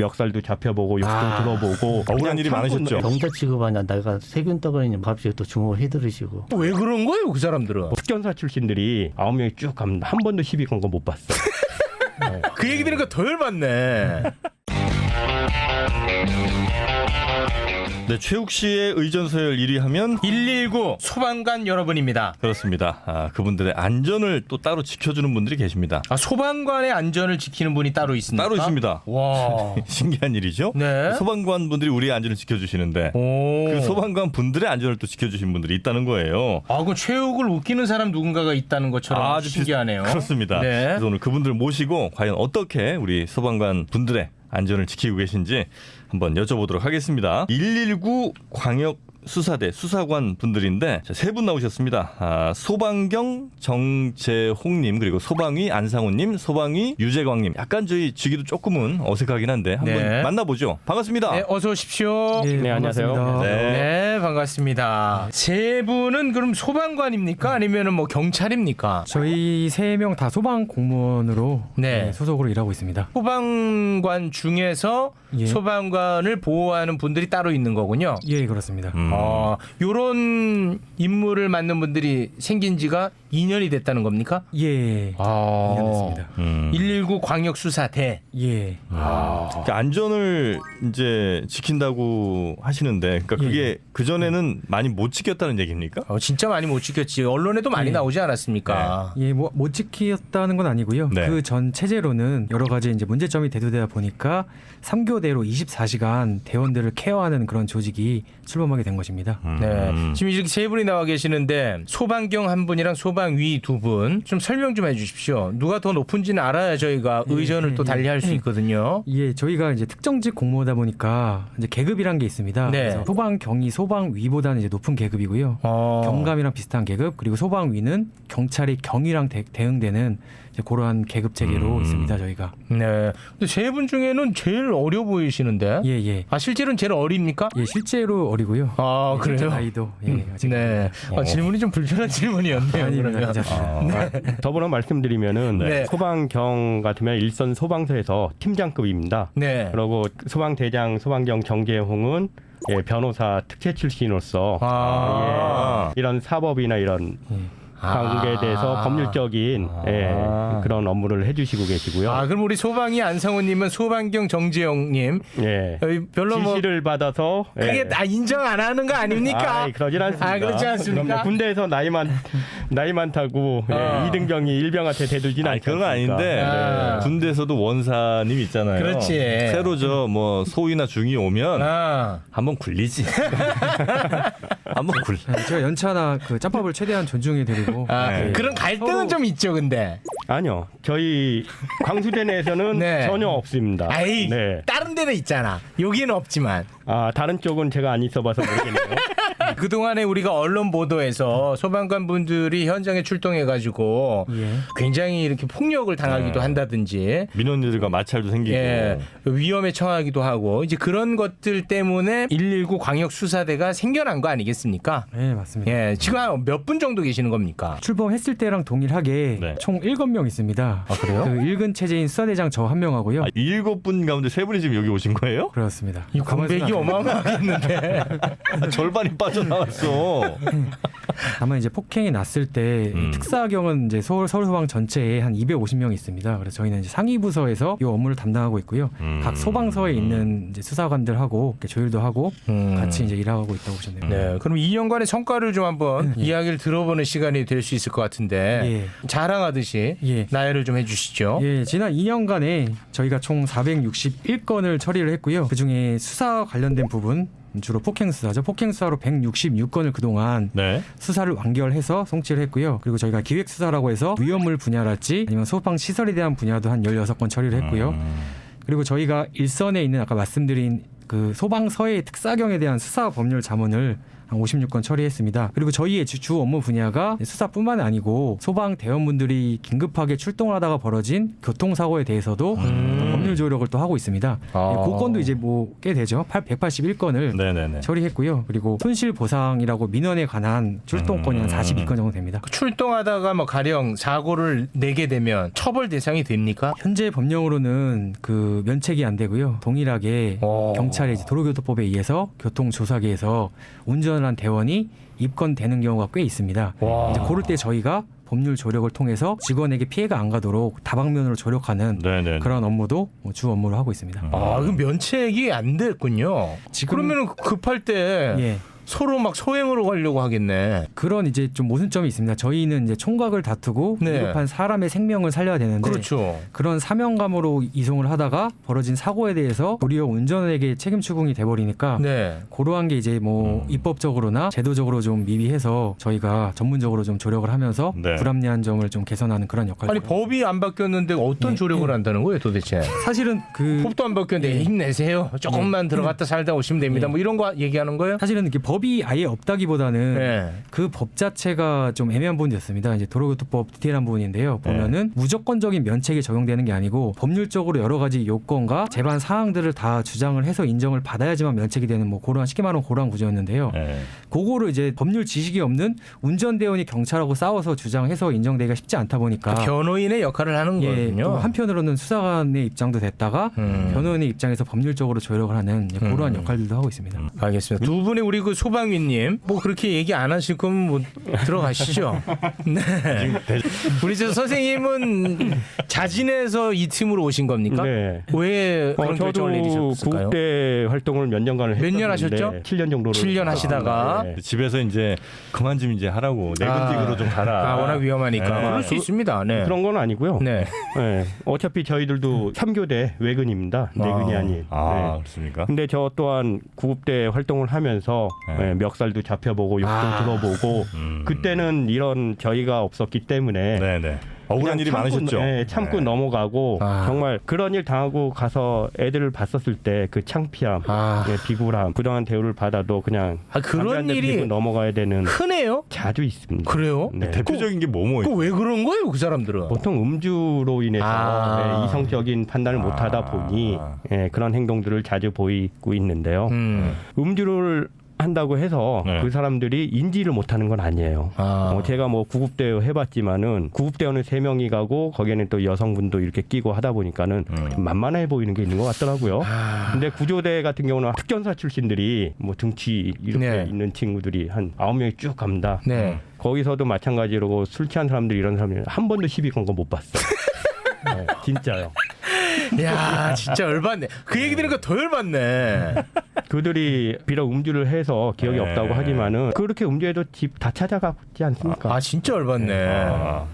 멱살도 잡혀보고 욕도 들어보고 억울한 일이 많으셨죠? 경자 취급하냐 내가 세균 떠가있는 갑자기 또 주먹을 해들으시고. 왜 그런 거예요 그 사람들은? 특전사 출신들이 9명이 쭉 가면 한 번도 시비 건 거 못 봤어. 그 얘기 들으니까 더 열받네. 네, 최욱 씨의 의전서열 1위 하면 119 소방관 여러분입니다. 그렇습니다. 그분들의 안전을 또 따로 지켜주는 분들이 계십니다. 소방관의 안전을 지키는 분이 따로 있습니까? 따로 있습니다. 와. 신기한 일이죠. 네. 소방관 분들이 우리의 안전을 지켜주시는데 오. 그 소방관 분들의 안전을 또 지켜주신 분들이 있다는 거예요. 그 최욱을 웃기는 사람 누군가가 있다는 것처럼 아주 신기하네요. 그렇습니다. 네. 그래서 오늘 그분들 모시고 과연 어떻게 우리 소방관 분들의 안전을 지키고 계신지 한번 여쭤보도록 하겠습니다. 119 광역 수사대 수사관 분들인데 세 분 나오셨습니다. 소방경 정재홍님 그리고 소방위 안상훈님 소방위 유재광님. 약간 저희 직위도 조금은 어색하긴 한데 한번 네. 만나보죠. 반갑습니다. 네, 어서 오십시오. 네, 안녕하세요. 네, 반갑습니다. 세 분은 그럼 소방관입니까? 아니면 뭐 경찰입니까? 저희 3명 다 소방 공무원으로 네. 소속으로 일하고 있습니다. 소방관 중에서 예. 소방관을 보호하는 분들이 따로 있는 거군요. 예, 그렇습니다. 요런 임무를 맡는 분들이 생긴 지가 2년이 됐다는 겁니까? 예. 2년 됐습니다. 119 광역수사대. 예. 그러니까 안전을 이제 지킨다고 하시는데 그러니까 그게 예. 그전에는 많이 못 지켰다는 얘기입니까? 진짜 많이 못 지켰지. 언론에도 많이 예. 나오지 않았습니까? 예, 뭐 못 지켰다는 건 아니고요. 네. 그 전 체제로는 여러 가지 이제 문제점이 대두되다 보니까 3교대로 24시간 대원들을 케어하는 그런 조직이 출범하게 된 것입니다. 네. 지금 이렇게 세 분이 나와 계시는데 소방경 한 분이랑 소방위 두 분 좀 설명 좀 해주십시오. 누가 더 높은지는 알아야 저희가 의전을 또 달리할 수 있거든요. 예, 저희가 이제 특정직 공무원이다 보니까 이제 계급이란 게 있습니다. 네. 그래서 소방경이 소방위보다는 이제 높은 계급이고요. 경감이랑 비슷한 계급 그리고 소방위는 경찰이 경위랑 대응되는 이제 그러한 계급 체계로 있습니다. 저희가. 네. 근데 세 분 중에는 제일 어려 보이시는데. 예, 예. 실제로는 제일 어립니까? 예, 실제로 어리고요. 아, 예, 실제 그래요? 나이도 예, 아직 네. 질문이 좀 불편한 질문이었네요. 아닙니다. 그러면. 괜찮습니다. 더불어 말씀드리면은 네. 소방경 같으면 일선 소방서에서 팀장급입니다. 네. 그리고 소방대장 소방경 정재홍은 변호사 특채 출신으로서 이런 사법이나 이런 관계에 대해서 법률적인 그런 업무를 해주시고 계시고요. 그럼 우리 소방이 안상훈님은 소방경 정재영님. 별로 뭐 지시를 받아서 그게 인정 안 하는 거 아닙니까? 그러진 않습니다. 그렇지 않습니까? 그럼요. 군대에서 나이 많다고 이등병이 일병한테 대들진 않죠. 그건 아닌데 군대에서도 원사님 있잖아요. 그렇지. 새로 뭐 소위나 중위 오면 한번 굴리지. 한번 굴. 제가 연차나 그 짬밥을 최대한 존중해 드리고 그런 갈등은 좀 있죠, 근데. 아니요. 저희 광수대 내에서는 네. 전혀 없습니다. 네. 다른 데는 있잖아. 여기는 없지만. 다른 쪽은 제가 안 있어봐서 모르겠네요. 그동안에 우리가 언론 보도에서 소방관 분들이 현장에 출동해가지고 굉장히 이렇게 폭력을 당하기도 한다든지 민원인들과 마찰도 생기고 위험에 처하기도 하고 이제 그런 것들 때문에 119 광역수사대가 생겨난 거 아니겠습니까? 네, 맞습니다. 지금 한 몇 분 정도 계시는 겁니까? 출범했을 때랑 동일하게 총 7명 있습니다. 그래요? 그 일근 체제인 수사대장 저 한 명하고요. 7분 가운데 3분이 지금 여기 오신 거예요? 그렇습니다. 이 공백이 어마어마하겠는데. 절반이 빠져나왔어. 다만 이제 폭행이 났을 때 특사경은 이제 서울소방 전체에 한 250명이 있습니다. 그래서 저희는 이제 상위 부서에서 이 업무를 담당하고 있고요. 각 소방서에 있는 이제 수사관들하고 이렇게 조율도 하고 같이 이제 일하고 있다고 보시면 됩니다. 네, 그럼 2년간의 성과를 좀 한번 이야기를 들어보는 시간이 될 수 있을 것 같은데 자랑하듯이 나열을 좀 해주시죠. 지난 2년간에 저희가 총 461건을 처리를 했고요. 그중에 수사 관련된 부분 주로 폭행 수사죠. 폭행 수사로 166건을 그동안 수사를 완결해서 송치를 했고요. 그리고 저희가 기획 수사라고 해서 위험물 분야랄지 아니면 소방 시설에 대한 분야도 한 16건 처리를 했고요. 그리고 저희가 일선에 있는 아까 말씀드린 그 소방서의 특사경에 대한 수사 법률 자문을 한 56건 처리했습니다. 그리고 저희의 주 업무 분야가 수사뿐만 아니고 소방 대원분들이 긴급하게 출동하다가 벌어진 교통사고에 대해서도 법률 법률 조력을 또 하고 있습니다. 그 건도 이제 뭐 꽤 되죠. 181건을 네네네. 처리했고요. 그리고 손실 보상이라고 민원에 관한 출동건이 한 42건 정도 됩니다. 출동하다가 뭐 가령 사고를 내게 되면 처벌 대상이 됩니까? 현재 법령으로는 그 면책이 안 되고요. 동일하게 경찰의 이제 도로교통법에 의해서 교통조사계에서 운전을 한 대원이 입건되는 경우가 꽤 있습니다. 이제 그럴 때 저희가 법률 조력을 통해서 직원에게 피해가 안 가도록 다방면으로 조력하는 네네. 그런 업무도 주 업무로 하고 있습니다. 그 면책이 안 됐군요. 지금- 그러면은 급할 때 예. 서로 막 소행으로 가려고 하겠네. 그런 이제 좀 모순점이 있습니다. 저희는 이제 총각을 다투고 네. 위급한 사람의 생명을 살려야 되는데 그렇죠. 그런 사명감으로 이송을 하다가 벌어진 사고에 대해서 도리어 운전에게 책임 추궁이 돼버리니까 네. 그러한 게 이제 뭐 입법적으로나 제도적으로 좀 미비해서 저희가 전문적으로 좀 조력을 하면서 네. 불합리한 점을 좀 개선하는 그런 역할을 아니 법이 안 바뀌었는데 어떤 네. 조력을 한다는 거예요 도대체? 사실은 그 법도 안 바뀌었는데 힘내세요. 조금만 들어갔다 살다 오시면 됩니다. 뭐 이런 거 얘기하는 거예요? 사실은 이게 법이 아예 없다기보다는 네. 그 법 자체가 좀 애매한 부분이 있습니다. 이제 도로교통법 디테일한 부분인데요. 보면은 무조건적인 면책이 적용되는 게 아니고 법률적으로 여러 가지 요건과 제반 사항들을 다 주장을 해서 인정을 받아야지만 면책이 되는 뭐 그런 쉽게 말하면 그런 구조였는데요. 네. 그거를 이제 법률 지식이 없는 운전대원이 경찰하고 싸워서 주장해서 인정되기가 쉽지 않다 보니까 변호인의 역할을 하는 예, 거군요. 또 한편으로는 수사관의 입장도 됐다가 변호인의 입장에서 법률적으로 조력을 하는 그러한 역할들도 하고 있습니다. 알겠습니다. 두 분의 우리 그 소방위님 뭐 그렇게 얘기 안 하실 거면 뭐 들어가시죠. 네. 우리 저 선생님은 자진해서 이 팀으로 오신 겁니까? 네. 왜 그런 저도 결정을 내리셨을까요? 구급대 활동을 몇 년간을 몇 년 했었는데 하셨죠? 7년 정도를 7년 하시다가 네. 집에서 이제 그만 좀 이제 하라고 내근직으로 좀 가라. 워낙 위험하니까 네. 그럴 수 있습니다. 네. 그런 건 아니고요. 네. 네. 어차피 저희들도 3교대 외근입니다. 내근이 아닌. 아 네. 그렇습니까? 근데 저 또한 구급대 활동을 하면서 네. 멱살도 잡혀보고 욕도 들어보고 그때는 이런 저희가 없었기 때문에 네네. 억울한 그냥 일이 참고, 많으셨죠. 참고 네. 넘어가고 정말 그런 일 당하고 가서 애들을 봤었을 때 그 창피함, 비굴함, 부당한 대우를 받아도 그냥 그런 담배 한 대 일이 피우고 넘어가야 되는 흔해요? 자주 있습니다. 그래요? 네. 대표적인 게 뭐 그 왜 그런 거예요, 그 사람들은? 보통 음주로 인해서 이성적인 판단을 못하다 보니 그런 행동들을 자주 보이고 있는데요. 음주를 한다고 해서 네. 그 사람들이 인지를 못하는 건 아니에요. 제가 뭐 구급대여 해봤지만은 구급대원은 3명이 가고 거기에는 또 여성분도 이렇게 끼고 하다 보니까는 좀 만만해 보이는 게 있는 것 같더라고요. 근데 구조대 같은 경우는 특전사 출신들이 뭐 등치 이렇게 네. 있는 친구들이 한 9명이 쭉 갑니다. 네. 거기서도 마찬가지로 술 취한 사람들 이런 사람들 한 번도 시비 건 거 못 봤어요. 네, 진짜요. 야, 진짜 열받네. 그 얘기 들으니까 더 열받네. 그들이 비록 음주를 해서 기억이 네. 없다고 하지만은 그렇게 음주해도 집 다 찾아가지 않습니까? 진짜 열받네.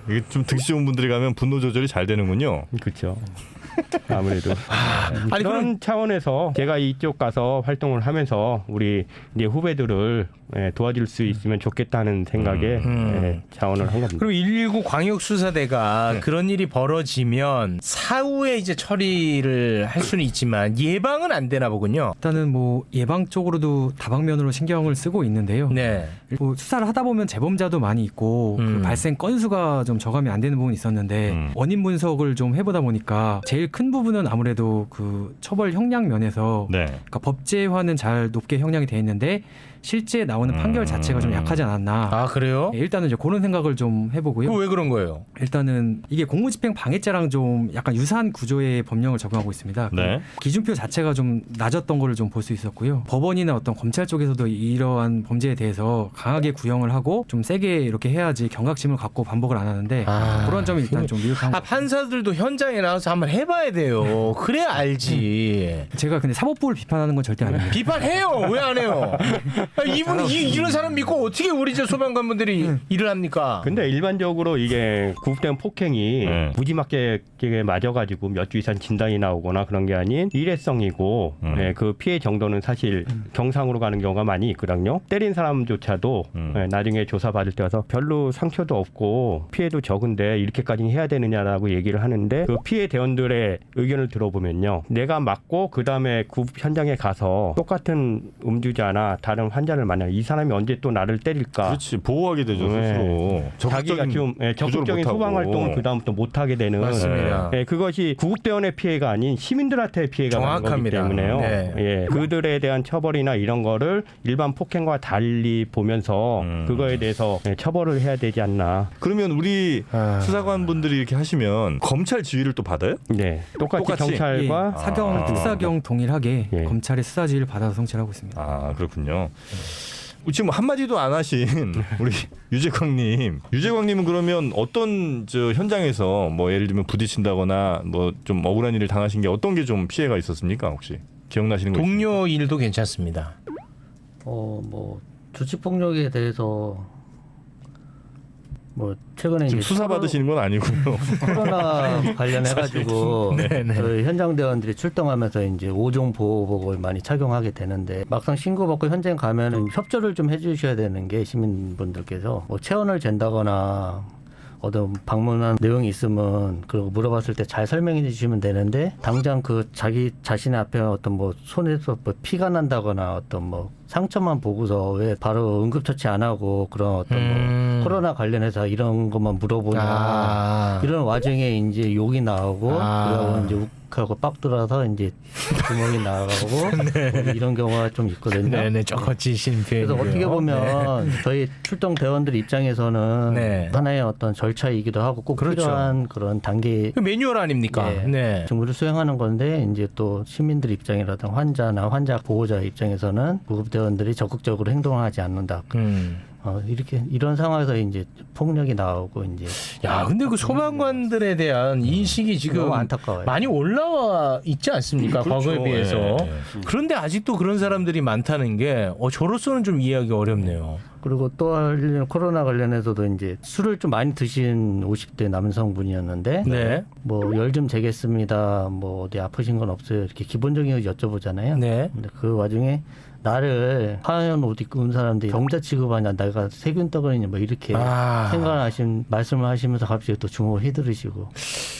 이게 좀 득시 좋은 분들이 가면 분노 조절이 잘 되는군요. 그렇죠. 아무래도 아니, 그런 차원에서 제가 이쪽 가서 활동을 하면서 우리 이제 후배들을 도와줄 수 있으면 좋겠다는 생각에 자원을 한 겁니다. 그럼 119 광역수사대가 그런 일이 벌어지면 사후에 이제 처리를 할 수는 있지만 예방은 안 되나 보군요. 일단은 뭐 예방 쪽으로도 다방면으로 신경을 쓰고 있는데요. 네. 뭐 수사를 하다 보면 재범자도 많이 있고 그 발생 건수가 좀 저감이 안 되는 부분이 있었는데 원인 분석을 좀 해보다 보니까 제일 큰 부분은 아무래도 그 처벌 형량 면에서 네. 그러니까 법제화는 잘 높게 형량이 돼 있는데 실제 나오는 판결 자체가 좀 약하지 않았나. 그래요? 일단은 이제 그런 생각을 좀 해보고요. 왜 그런 거예요? 일단은 이게 공무집행 방해죄랑 좀 약간 유사한 구조의 법령을 적용하고 있습니다. 네. 그 기준표 자체가 좀 낮았던 거를 좀 볼 수 있었고요. 법원이나 어떤 검찰 쪽에서도 이러한 범죄에 대해서 강하게 구형을 하고 좀 세게 이렇게 해야지 경각심을 갖고 반복을 안 하는데 그런 점이 일단 좀 미흡한 것 같아요. 판사들도 현장에 나와서 한번 해봐야 돼요. 그래야 알지. 제가 근데 사법부를 비판하는 건 절대 아닙니다. 비판해요. 왜 안 해요? 이분 이런 사람 믿고 어떻게 우리 저 소방관분들이 일을 합니까? 근데 일반적으로 이게 구급대원 폭행이 네. 무지막지하게 맞아가지고 몇 주 이상 진단이 나오거나 그런 게 아닌 일회성이고 그 피해 정도는 사실 경상으로 가는 경우가 많이 있거든요. 때린 사람조차도 나중에 조사받을 때 와서 별로 상처도 없고 피해도 적은데 이렇게까지 해야 되느냐라고 얘기를 하는데 그 피해 대원들의 분들의 의견을 들어보면요. 내가 맞고 그다음에 구급 현장에 가서 똑같은 음주자나 다른 환자를 만나면 이 사람이 언제 또 나를 때릴까? 그렇지 보호하게 되죠 네. 스스로. 자기가 좀 적극적인 소방 활동을 그다음부터 못하게 되는 맞습니다. 그것이 구급대원의 피해가 아닌 시민들한테 피해가 가는 거기 정확합니다. 때문에요. 네. 예, 그들에 대한 처벌이나 이런 거를 일반 폭행과 달리 보면서 그거에 대해서 처벌을 해야 되지 않나. 그러면 우리 수사관 분들이 이렇게 하시면 검찰 지휘를 또 받아요? 네, 똑같이 경찰과 예, 사경 특사경 동일하게 예. 검찰의 수사 지휘를 받아서 성취하고 있습니다. 아 그렇군요. 지금 한마디도 안 하신 우리 유재광님은 그러면 어떤 저 현장에서 뭐 예를 들면 부딪힌다거나 뭐 좀 억울한 일을 당하신 게 어떤 게 좀 피해가 있었습니까 혹시 기억나시는 거 동료 일도 괜찮습니다. 뭐 주치폭력에 대해서 뭐 최근에 지금 이제 수사 받으시는 건 아니고요. 코로나 관련해가지고 네네. 그 현장 대원들이 출동하면서 이제 5종 보호복을 많이 착용하게 되는데 막상 신고받고 현장 가면은 협조를 좀 해주셔야 되는 게 시민분들께서 뭐 체온을 잰다거나 어떤 방문한 내용이 있으면 그리고 물어봤을 때 잘 설명해 주시면 되는데 당장 그 자기 자신의 앞에 어떤 뭐 손에서 뭐 피가 난다거나 어떤 뭐 상처만 보고서 왜 바로 응급처치 안 하고 그런 어떤 뭐 코로나 관련해서 이런 것만 물어보냐 이런 와중에 이제 욕이 나오고 그러고 이제 욱하고 빡 들어서 이제 구멍이 나가고 뭐 이런 경우가 좀 있거든요. 네네, 거치신 그래서 표현이고요. 어떻게 보면 네. 저희 출동 대원들 입장에서는 네. 하나의 어떤 절차이기도 하고 꼭 그렇죠. 필요한 그런 단계 그 매뉴얼 아닙니까? 네. 네. 직무를 수행하는 건데 이제 또 시민들 입장이라든 환자나 환자 보호자 입장에서는 구급대원들이 적극적으로 행동을 하지 않는다. 이렇게 이런 상황에서 이제 폭력이 나오고 이제 야, 근데 그 소방관들에 대한 인식이 지금 너무 안타까워요. 많이 올라와 있지 않습니까? 그렇죠. 과거에 비해서. 예. 그런데 아직도 그런 사람들이 많다는 게 저로서는 좀 이해하기 어렵네요. 그리고 또 코로나 관련해서도 이제 술을 좀 많이 드신 50대 남성분이었는데 네. 뭐 열 좀 재겠습니다. 뭐 어디 아프신 건 없어요. 이렇게 기본적인 거 여쭤보잖아요. 네. 근데 그 와중에 나를 하얀 옷 입고 온 사람들이 병자 취급하냐, 내가 세균 떠거리냐, 뭐 이렇게 생각하신 말씀을 하시면서 갑자기 또 주먹을 휘두르시고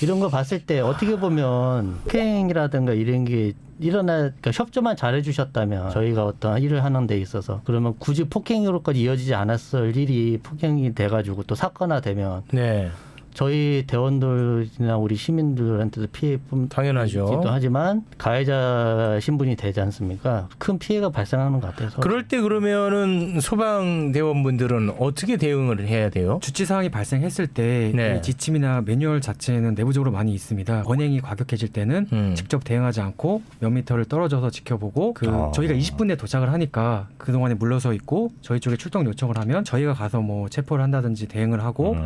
이런 거 봤을 때 어떻게 보면 폭행이라든가 이런 게 그러니까 협조만 잘해주셨다면 저희가 어떤 일을 하는 데 있어서 그러면 굳이 폭행으로까지 이어지지 않았을 일이 폭행이 돼가지고 또 사건화 되면 네. 저희 대원들이나 우리 시민들한테도 피해뿐 당연하죠. 하지만 가해자 신분이 되지 않습니까? 큰 피해가 발생하는 것 같아서. 그럴 때 그러면은 소방대원분들은 어떻게 대응을 해야 돼요? 주치 사항이 발생했을 때 네. 이 지침이나 매뉴얼 자체는 내부적으로 많이 있습니다. 언행이 과격해질 때는 직접 대응하지 않고 몇 미터를 떨어져서 지켜보고 저희가 20분 내에 도착을 하니까 그동안에 물러서 있고 저희 쪽에 출동 요청을 하면 저희가 가서 뭐 체포를 한다든지 대응을 하고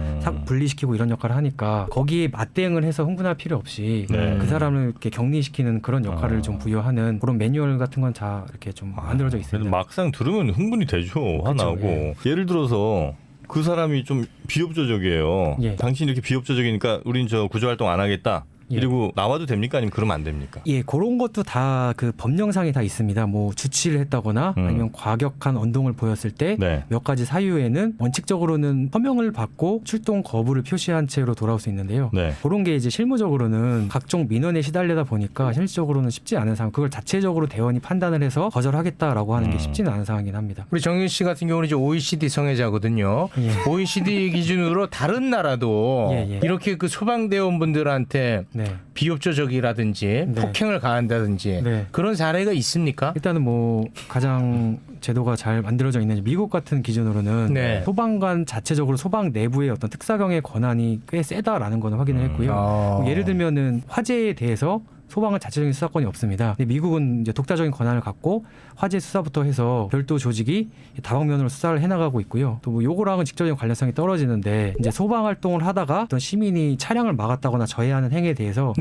분리시키고 이런 역할을 하니까 거기에 맞대응을 해서 흥분할 필요 없이 그 사람을 이렇게 격리시키는 그런 역할을 좀 부여하는 그런 매뉴얼 같은 건 다 이렇게 좀 만들어져 있습니다. 막상 들으면 흥분이 되죠. 화나고. 예. 예를 들어서 그 사람이 좀 비협조적이에요. 예. 당신이 이렇게 비협조적이니까 우린 저 구조활동 안 하겠다. 이러고 나와도 됩니까? 아니면 그러면 안 됩니까? 예, 그런 것도 다 그 법령상에 다 있습니다. 뭐 주치를 했다거나 아니면 과격한 언동을 보였을 때 몇 가지 사유에는 원칙적으로는 서명을 받고 출동 거부를 표시한 채로 돌아올 수 있는데요. 그런 게 이제 실무적으로는 각종 민원에 시달리다 보니까 실질적으로는 쉽지 않은 상황. 그걸 자체적으로 대원이 판단을 해서 거절하겠다라고 하는 게 쉽지는 않은 상황이긴 합니다. 우리 정윤 씨 같은 경우는 이제 OECD 성애자거든요. 예. OECD 기준으로 다른 나라도 이렇게 그 소방대원분들한테 비협조적이라든지 폭행을 가한다든지 그런 사례가 있습니까? 일단은 뭐 가장 제도가 잘 만들어져 있는 미국 같은 기준으로는 소방관 자체적으로 소방 내부의 어떤 특사경의 권한이 꽤 세다라는 건 확인을 했고요. 예를 들면은 화재에 대해서 소방은 자체적인 수사권이 없습니다. 근데 미국은 이제 독자적인 권한을 갖고 화재 수사부터 해서 별도 조직이 다방면으로 수사를 해나가고 있고요. 또 뭐 요거랑은 직접적인 관련성이 떨어지는데 이제 소방 활동을 하다가 어떤 시민이 차량을 막았다거나 저해하는 행위에 대해서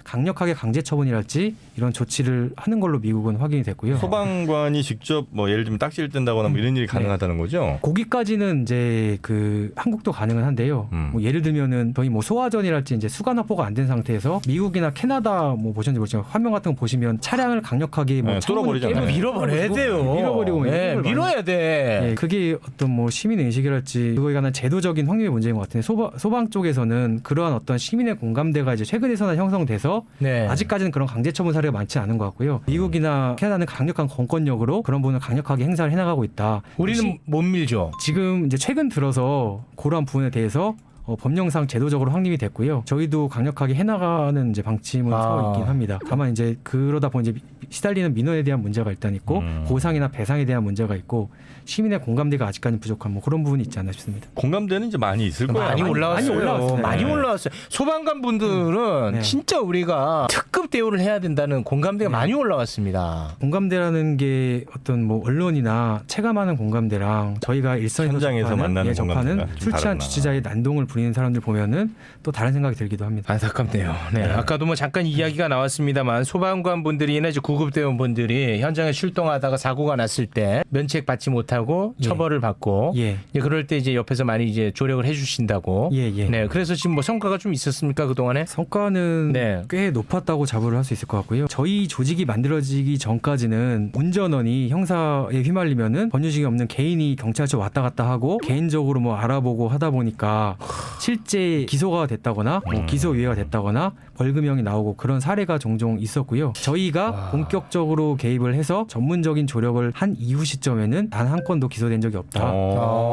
강력하게 강제 처분이랄지 이런 조치를 하는 걸로 미국은 확인이 됐고요. 소방관이 직접 뭐 예를 들면 딱지를 뗀다거나 뭐 이런 일이 가능하다는 거죠? 거기까지는 이제 그 한국도 가능은 한데요. 뭐 예를 들면은 저희 뭐 소화전이랄지 이제 수관 확보가 안 된 상태에서 미국이나 캐나다 뭐 보셨는지 모르지만 화면 같은 거 보시면 차량을 강력하게 뭐 네, 창문을 뚫어버리잖아요. 깨고 밀어버려야 돼요. 밀어버리고 뭐 네, 이런 걸 밀어야 돼. 예, 그게 어떤 뭐 시민 의식이랄지 그거에 관한 제도적인 확립의 문제인 것 같은데 소방 쪽에서는 그러한 어떤 시민의 공감대가 이제 최근에서나 형성돼서 네. 아직까지는 그런 강제 처분 사례가 많지 않은 것 같고요. 미국이나 캐나다는 강력한 공권력으로 그런 부분을 강력하게 행사를 해나가고 있다. 우리는 못 밀죠. 지금 이제 최근 들어서 그러한 부분에 대해서 법령상 제도적으로 확립이 됐고요. 저희도 강력하게 해나가는 이제 방침을 서 있긴 합니다. 다만 이제 그러다 보니 이제 시달리는 민원에 대한 문제가 일단 있고 보상이나 배상에 대한 문제가 있고 시민의 공감대가 아직까지 부족한 뭐 그런 부분이 있지 않나 싶습니다. 공감대는 이제 많이 있을 거예요. 많이 올라왔어요. 많이 올라왔어요. 많이 네. 올라왔어요. 소방관 분들은 네. 진짜 우리가 특급 대우를 해야 된다는 공감대가 많이 올라왔습니다. 공감대라는 게 어떤 뭐 언론이나 체감하는 공감대랑 저희가 일선에서 현장에서 만나는 접하는 공감대가 좀 술 취한 다르구나. 주치자의 난동을 부리는 사람들 보면은 또 다른 생각이 들기도 합니다. 안타깝네요. 네. 아까도 뭐 잠깐 이야기가 나왔습니다만 소방관 분들이나 이제 구급대원 분들이 현장에 출동하다가 사고가 났을 때 면책 받지 못하고 예. 처벌을 받고 예. 예, 그럴 때 이제 옆에서 많이 이제 조력을 해주신다고. 예, 예. 네. 그래서 지금 뭐 성과가 좀 있었습니까 그 동안에? 성과는 네. 꽤 높았다고 자부를 할 수 있을 것 같고요. 저희 조직이 만들어지기 전까지는 운전원이 형사에 휘말리면은 법률식이 없는 개인이 경찰서 왔다 갔다 하고 개인적으로 뭐 알아보고 하다 보니까 실제 기소가 됐다거나 뭐 기소유예가 됐다거나 벌금형이 나오고 그런 사례가 종종 있었고요. 저희가 본격적으로 개입을 해서 전문적인 조력을 한 이후 시점에는 단 한 건도 기소된 적이 없다.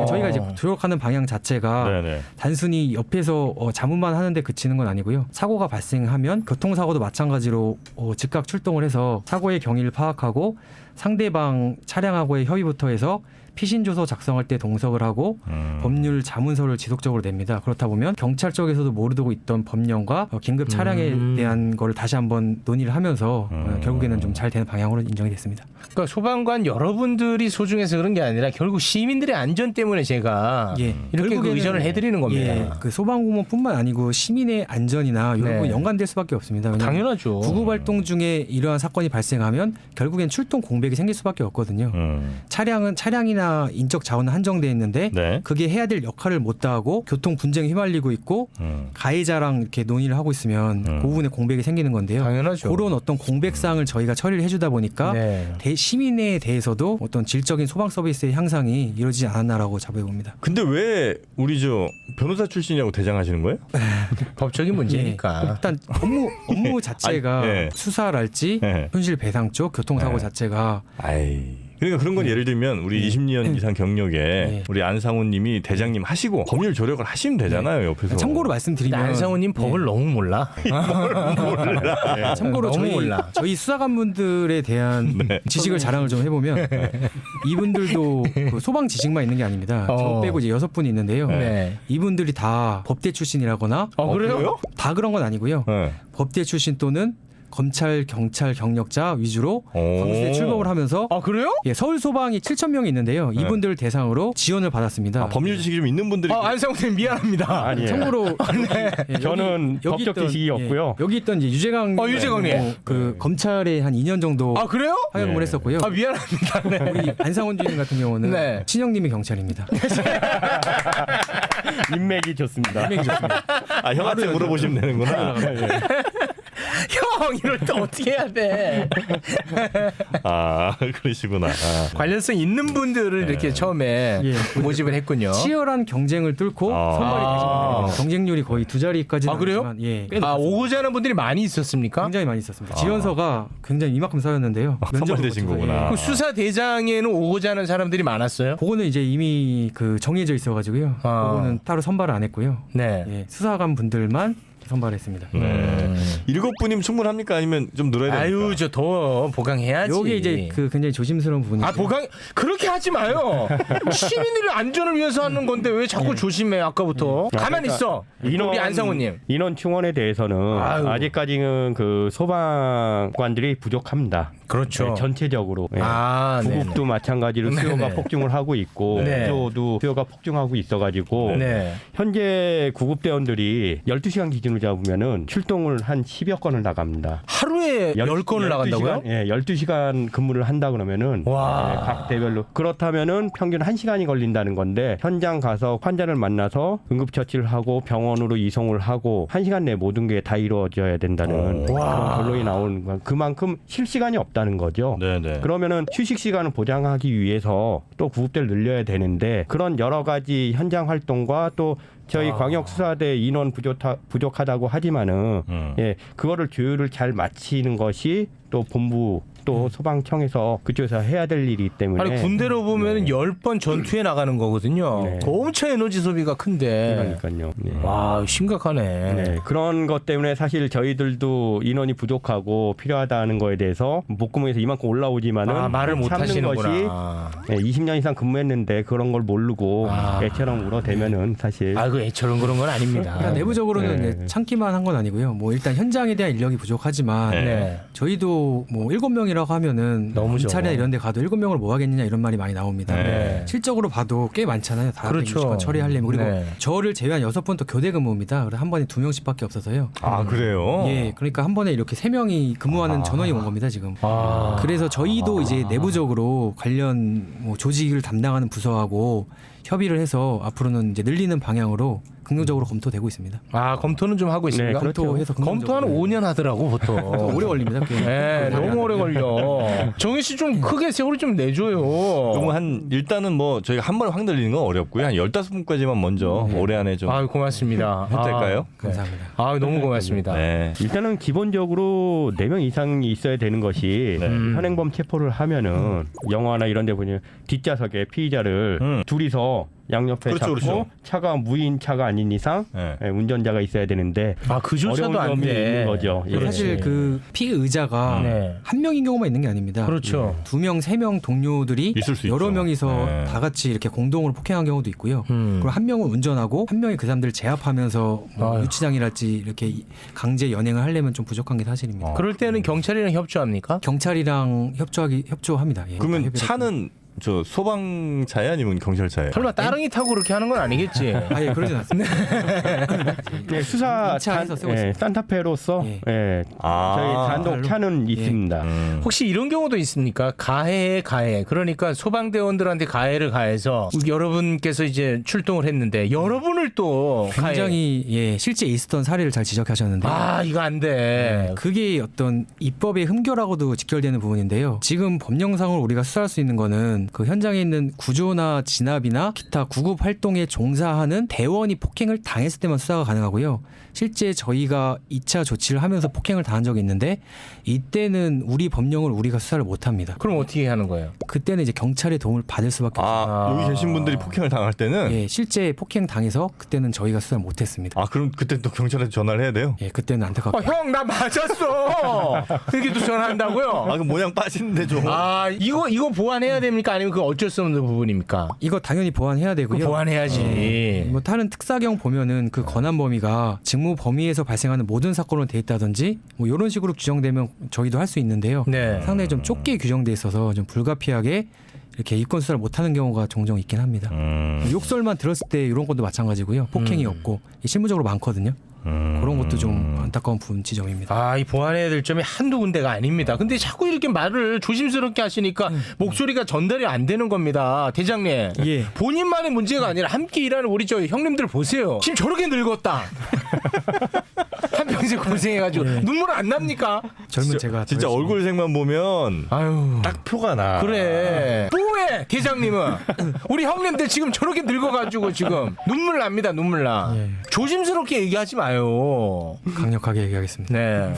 저희가 이제 조력하는 방향 자체가 네네. 단순히 옆에서 자문만 하는데 그치는 건 아니고요. 사고가 발생하면 교통사고도 마찬가지로 즉각 출동을 해서 사고의 경위를 파악하고 상대방 차량하고의 협의부터 해서 피신조서 작성할 때 동석을 하고 법률 자문서를 지속적으로 냅니다. 그렇다 보면 경찰 쪽에서도 모르고 있던 법령과 긴급 차량에 대한 거를 다시 한번 논의를 하면서 결국에는 좀 잘 되는 방향으로 인정이 됐습니다. 그러니까 소방관 여러분들이 소중해서 그런 게 아니라 결국 시민들의 안전 때문에 제가 예. 이렇게 그 결국에는- 의전을 해드리는 겁니다. 예, 그 소방공무원뿐만 아니고 시민의 안전이나 이런 네. 부분 연관될 수밖에 없습니다. 왜냐하면 당연하죠. 구급 활동 중에 이러한 사건이 발생하면 결국엔 출동 공백이 생길 수밖에 없거든요. 차량이나 인적 자원은 한정돼 있는데 네. 그게 해야 될 역할을 못 다하고 교통 분쟁에 휘말리고 있고 가해자랑 이렇게 논의를 하고 있으면 그 부분에 공백이 생기는 건데요. 당연하죠. 그런 어떤 공백사항을 저희가 처리를 해주다 보니까 네. 시민에 대해서도 어떤 질적인 소방 서비스의 향상이 이루어지지 않았나라고 자부해 봅니다. 근데 왜 우리 저 변호사 출신이라고 대장하시는 거예요? 법적인 문제니까. 예, 일단 업무 자체가 아니, 예. 수사랄지 예. 현실 배상 쪽 교통사고 예. 자체가 아이. 그러니까 그런 건 예를 들면 우리 20년 이상 경력에 우리 안상훈님이 대장님 하시고 법률 조력을 하시면 되잖아요 옆에서. 참고로 근데 말씀드리면 안상우님 법을 너무 몰라. 참고로 너무 몰라. 저희 수사관분들에 대한 네. 지식을 자랑을 좀 해보면 이분들도 그 소방 지식만 있는 게 아닙니다. 저 어. 빼고 이제 6분이 있는데요. 네. 이분들이 다 법대 출신이라거나 그래요? 다 그런 건 아니고요. 네. 법대 출신 또는 검찰, 경찰 경력자 위주로 오. 광수에 출범을 하면서 아 그래요? 예, 서울 소방이 7,000명이 있는데요. 이분들 대상으로 지원을 받았습니다. 아, 법률 지식이 좀 있는 분들이 안상우님 미안합니다. 아니에요. 참고로 예, 저는 여기 법적 있던, 지식이 예, 없고요. 여기 있던 이제 유재강 유재강님. 그 검찰에 한 2년 정도 아 그래요? 하역을 네. 했었고요. 아 미안합니다. 네. 우리 안상원 주임 같은 경우는 네. 친형님이 경찰입니다. 인맥이 좋습니다. 인맥이 좋습니다. 아 형한테 물어보시면 되는구나. 형 이럴 때 어떻게 해야 돼? 아 그러시구나. 아. 관련성 있는 분들을 이렇게 처음에 예. 모집을 했군요. 치열한 경쟁을 뚫고 아. 선발이 되신 겁니다. 경쟁률이 거의 2자리까지는 아, 그래요? 아니지만, 예, 꽤 아 높았습니다. 오고자 하는 분들이 많이 있었습니까? 굉장히 많이 있었습니다. 지원서가 굉장히 이만큼 쌓였는데요. 선발되신 거쳐서, 거구나. 그 수사 대장에는 오고자 하는 사람들이 많았어요? 그거는 이제 이미 그 정해져 있어가지고요. 아. 그거는 따로 선발을 안 했고요. 네. 예, 수사관 분들만 선발했습니다. 네. 7분이면 충분합니까? 아니면 좀 늘어야 됩니까? 아유 저 더 보강해야지. 요게 이제 그 굉장히 조심스러운 부분이죠. 아 보강 그렇게 하지 마요. 시민들의 안전을 위해서 하는 건데 왜 자꾸 조심해 아까부터. 가만히 있어. 우리 안상우님. 인원 충원에 대해서는 아유. 아직까지는 그 소방관들이 부족합니다. 그렇죠. 네, 전체적으로. 네. 아, 구급도 마찬가지로 수요가 네네. 폭증을 하고 있고 네. 구조도 수요가 폭증하고 있어가지고 네. 현재 구급대원들이 12시간 기준으로 잡으면은 출동을 한 10여 건을 나갑니다. 하루에 10건을 나간다고요? 12시간 근무를 한다 그러면은 와. 각 대별로 그렇다면은 평균 1시간이 걸린다는 건데 현장 가서 환자를 만나서 응급처치를 하고 병원으로 이송을 하고 1시간 내에 모든 게 다 이루어져야 된다는 그런 결론이 나오는 건 그만큼 쉴 시간이 없다는 거죠. 네네. 그러면은 휴식 시간을 보장하기 위해서 또 구급대를 늘려야 되는데 그런 여러 가지 현장 활동과 또 저희 광역수사대 인원 부족하다고 하지만은 그거를 조율을 잘 마치는 것이 또 본부 또 소방청에서 그쪽에서 해야 될 일이기 때문에 아니 군대로 보면 10번 전투에 나가는 거거든요. 네. 엄청 에너지 소비가 큰데. 그러니까요. 네. 와 심각하네. 네, 그런 것 때문에 사실 저희들도 인원이 부족하고 필요하다는 거에 대해서 목구멍에서 이만큼 올라오지만은 말을 못 참는 하시는구나. 것이 20년 이상 근무했는데 그런 걸 모르고 애처럼 울어대면은 사실 그 애처럼 그런 건 아닙니다. 그러니까 내부적으로는 네. 이제 참기만 한 건 아니고요. 뭐 일단 현장에 대한 인력이 부족하지만 네. 저희도 뭐 7명이라고 하면은 너무 경찰이나 적어. 이런 데 가도 7명을 뭐 하겠느냐 이런 말이 많이 나옵니다. 네. 실적으로 봐도 꽤 많잖아요. 다 그렇죠. 160건 처리하려면. 그리고 네. 저를 제외한 6분 또 교대 근무입니다. 그래서 한 번에 2명씩밖에 없어서요. 아 그래요? 예, 그러니까 한 번에 이렇게 3명이 근무하는 전원이 온 겁니다 지금. 그래서 저희도 이제 내부적으로 관련 뭐 조직을 담당하는 부서하고 협의를 해서 앞으로는 이제 늘리는 방향으로 긍정적으로 검토되고 있습니다. 검토는 좀 하고 있습니다. 네, 그렇죠. 검토해서 검토하는 5년 하더라고 보통. 오래 걸립니다. 그게. 네, 너무 오래 걸려. 정희 씨 좀 크게 세월이 좀 내줘요. 그럼 일단은 뭐 저희가 한 번에 확 늘리는 건 어렵고요. 한 15분까지만 먼저 올해 안에 좀 고맙습니다. 해도 될까요? 감사합니다. 너무 고맙습니다. 네. 일단은 기본적으로 4명 이상이 있어야 되는 것이 현행범 체포를 하면은 영화나 이런 데 보면 뒷좌석에 피의자를 둘이서 양옆에 그렇죠, 잡고 그렇죠. 차가 무인 차가 아닌 이상 운전자가 있어야 되는데 그조차도 어려운 안 점이 돼. 있는 거죠. 예. 사실 그 피의자가 네. 한 명인 경우만 있는 게 아닙니다. 그렇죠. 2명, 3명 동료들이 있을 수 여러 있죠. 명이서 네. 다 같이 이렇게 공동으로 폭행한 경우도 있고요. 그리고 한 명은 운전하고 한 명이 그 사람들을 제압하면서 뭐 유치장이랄지 이렇게 강제 연행을 하려면 좀 부족한 게 사실입니다. 그럴 때는 경찰이랑 협조합니까? 경찰이랑 협조합니다. 예, 그러면 협의를 차는 저 소방차예요 아니면 경찰차예요? 설마 따릉이 타고 그렇게 하는 건 아니겠지? 예, 그러진 않습니다. 네, 수사 차에서 쓰고 있습니다. 산타페로서 예. 저희 단독 차는 있습니다. 혹시 이런 경우도 있습니까? 가해. 그러니까 소방대원들한테 가해를 가해서 여러분께서 이제 출동을 했는데 여러분을 또 굉장히 실제 있었던 사례를 잘 지적하셨는데 이거 안 돼. 그게 어떤 입법의 흠결하고도 직결되는 부분인데요. 지금 법령상으로 우리가 수사할 수 있는 거는 그 현장에 있는 구조나 진압이나 기타 구급 활동에 종사하는 대원이 폭행을 당했을 때만 수사가 가능하고요. 실제 저희가 2차 조치를 하면서 폭행을 당한 적이 있는데 이때는 우리 법령을 우리가 수사를 못합니다. 그럼 어떻게 하는 거예요? 그때는 이제 경찰의 도움을 받을 수밖에 없어요. 여기 계신 분들이 폭행을 당할 때는 예, 실제 폭행 당해서 그때는 저희가 수사를 못했습니다. 그럼 그때 또 경찰에 전화를 해야 돼요? 예, 그때는 안타깝고. 형 나 맞았어. 이렇게 또 전화한다고요? 그 모양 빠지는데 좀. 이거 보완해야 됩니까? 아니면 그 어쩔 수 없는 부분입니까? 이거 당연히 보완해야 되고요. 보완해야지. 뭐 다른 특사경 보면은 그 권한 범위가 직무 범위에서 발생하는 모든 사건으로 돼 있다든지 뭐 이런 식으로 규정되면 저희도 할 수 있는데요. 네. 상당히 좀 좁게 규정돼 있어서 좀 불가피하게 이렇게 입건 수사를 못하는 경우가 종종 있긴 합니다. 욕설만 들었을 때 이런 것도 마찬가지고요. 폭행이 없고 실무적으로 많거든요. 그런 것도 좀 안타까운 지점입니다. 이 보완해야 될 점이 한두 군데가 아닙니다. 근데 자꾸 이렇게 말을 조심스럽게 하시니까 목소리가 전달이 안 되는 겁니다. 대장님. 예. 본인만의 문제가 아니라 함께 일하는 우리 저 형님들 보세요. 지금 저렇게 늙었다. 한평생 고생해가지고 눈물 안 납니까? 젊은 제가 진짜 얼굴색만 보면 딱 표가 나. 그래. 뭐해 대장님은. 우리 형님들 지금 저렇게 늙어가지고 지금 눈물 납니다. 눈물 나. 예. 조심스럽게 얘기하지 마요. 강력하게 얘기하겠습니다. 네.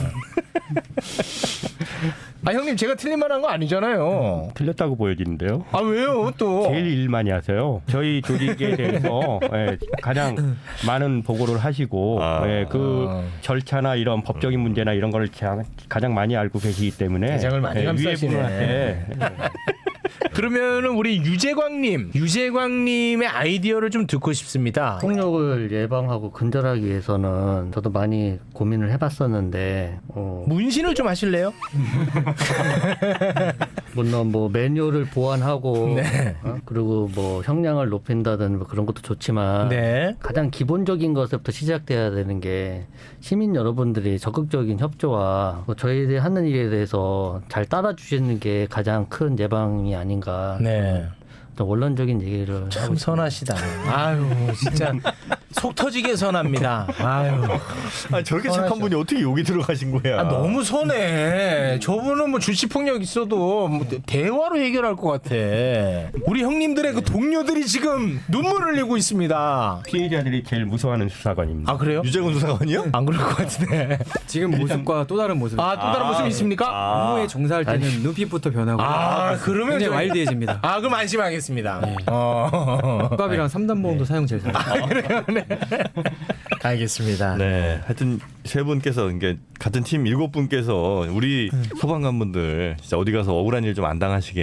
형님 제가 틀린 말 한 거 아니잖아요. 틀렸다고 보여지는데요. 왜요 또? 제일 일 많이 하세요. 저희 조직에 대해서 가장 많은 보고를 하시고 그 절차나 이런 법적인 문제나 이런 걸 가장 많이 알고 계시기 때문에 대장을 많이 위에 감싸시네. 분한테 그러면은 우리 유재광님의 아이디어를 좀 듣고 싶습니다. 폭력을 예방하고 근절하기 위해서는 저도 많이 고민을 해봤었는데 문신을 좀 하실래요? 물론 뭐 매뉴얼을 보완하고 네. 그리고 뭐 형량을 높인다든 뭐 그런 것도 좋지만 네. 가장 기본적인 것부터 시작돼야 되는 게 시민 여러분들이 적극적인 협조와 뭐 저희들이 하는 일에 대해서 잘 따라주시는 게 가장 큰 예방이 아닌가. 네. 좀 원론적인 얘기를 참 하고 선하시다. 아유, 진짜 속 터지게 선합니다. 아유. 아니, 저렇게 착한 분이 어떻게 여기 들어가신 거야? 아, 너무 선해. 저분은 뭐 주치폭력 있어도 뭐 대화로 해결할 것 같아. 우리 형님들의 그 동료들이 지금 눈물을 흘리고 있습니다. 피해자들이 제일 무서워하는 수사관입니다. 아, 그래요? 유재군 수사관이요? 안 그럴 것 같은데. 지금 모습과 또 다른 모습. 아, 또 다른 모습이 있습니까? 업무에 종사할 때는 눈빛부터 변하고 그러면 굉장히 저- 와일드해집니다. 아, 그럼 안심하겠습니다. 네. 어. 국갑이랑 3단 보험도 사용 제일 잘해요. 알겠습니다. 네, 하여튼 세 분께서 이게 같은 팀 7분께서 우리 소방관분들 진짜 어디 가서 억울한 일 좀 안 당하시게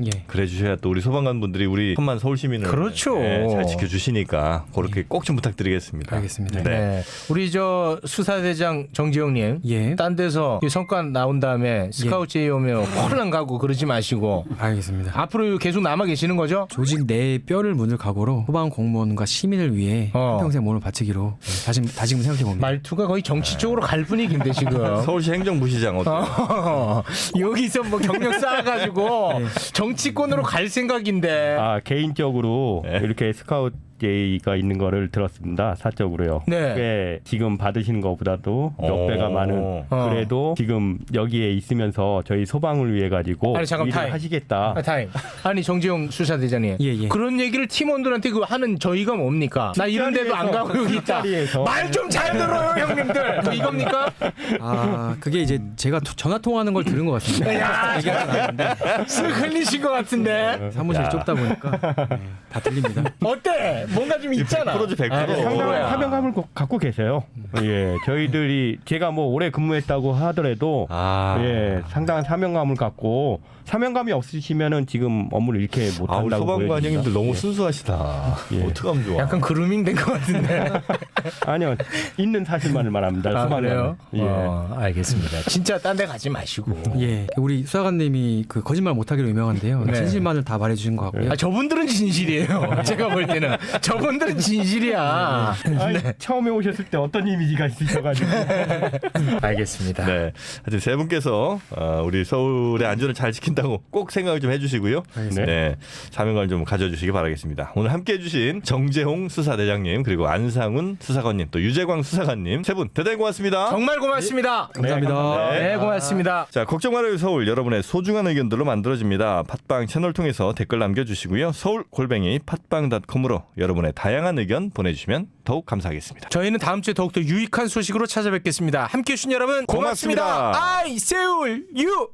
예. 그래 주셔야 또 우리 소방관분들이 우리 천만 서울 시민을 그렇죠. 잘 지켜주시니까 그렇게 꼭 좀 부탁드리겠습니다. 알겠습니다. 네. 네. 우리 저 수사대장 정지영님, 예. 딴 데서 이 성과 나온 다음에 스카우트 제의 오면 홀랑 가고 그러지 마시고 알겠습니다. 앞으로 계속 남아 계시는 거죠? 조직 내 뼈를 묻을 각오로 소방 공무원과 시민을 위해 평생 몸을 바치기로 다짐을 생각해 봅니다. 말투가 거의 정치 쪽으로 갈 분위기인데 지금. 서울시 행정부시장 어때요? 여기서 뭐 경력 쌓아가지고 정치권으로 갈 생각인데. 아 개인적으로 네. 이렇게 스카우트 제의가 있는 거를 들었습니다. 사적으로요. 네. 꽤 지금 받으시는 것보다도 몇 배가 많은 그래도 지금 여기에 있으면서 저희 소방을 위해 가지고 아니, 잠깐, 일을 타임. 하시겠다. 타임. 아니 정지용 수사대장님. 예. 그런 얘기를 팀원들한테 그 하는 저희가 뭡니까? 나 이런 데도 안 가고 여기 있다. 뒷자리에서. 말 좀 잘 들어요 형님들. 뭐 이겁니까? 그게 이제 제가 전화 통화하는 걸 들은 것 같습니다. 야, 쓱 흘리신 것 같은데. 사무실이 좁다 보니까 다 들립니다. 어때? 뭔가 좀 있잖아. 100%지 100%. 상당한 사명감을 갖고 계세요. 예, 저희들이 제가 뭐 오래 근무했다고 하더라도 예, 상당한 사명감을 갖고 사명감이 없으시면은 지금 업무를 이렇게 못 우리 한다고 소방관 보여집니다. 형님들 너무 예. 순수하시다. 예. 어떡하면 좋아. 약간 그루밍 된 것 같은데. 아니요, 있는 사실만을 말합니다. 소방관은. 예. 알겠습니다. 진짜 딴 데 가지 마시고. 예, 우리 수사관님이 그 거짓말 못하기로 유명한데요. 네. 진실만을 다 말해주신 것 같고요. 저분들은 진실이에요. 제가 볼 때는 저분들은 진실이야. 아니, 처음에 오셨을 때 어떤 이미지가 있으셔가지고. 알겠습니다. 네, 하여튼 세 분께서 우리 서울의 안전을 잘 지킨다고 꼭 생각을 좀 해주시고요. 네, 사명감을 좀 가져주시기 바라겠습니다. 오늘 함께해주신 정재홍 수사대장님 그리고 안상훈 수사관님 또 유재광 수사관님 세 분 대단히 고맙습니다. 정말 고맙습니다. 감사합니다. 네, 고맙습니다. 자, 걱정 말아요 서울 여러분의 소중한 의견들로 만들어집니다. 팟빵 채널 통해서 댓글 남겨주시고요. 서울@팟빵.com으로 여러분의 다양한 의견 보내주시면 더욱 감사하겠습니다. 저희는 다음 주에 더욱더 유익한 소식으로 찾아뵙겠습니다. 함께해 주신 여러분 고맙습니다. 고맙습니다. I 세울 유.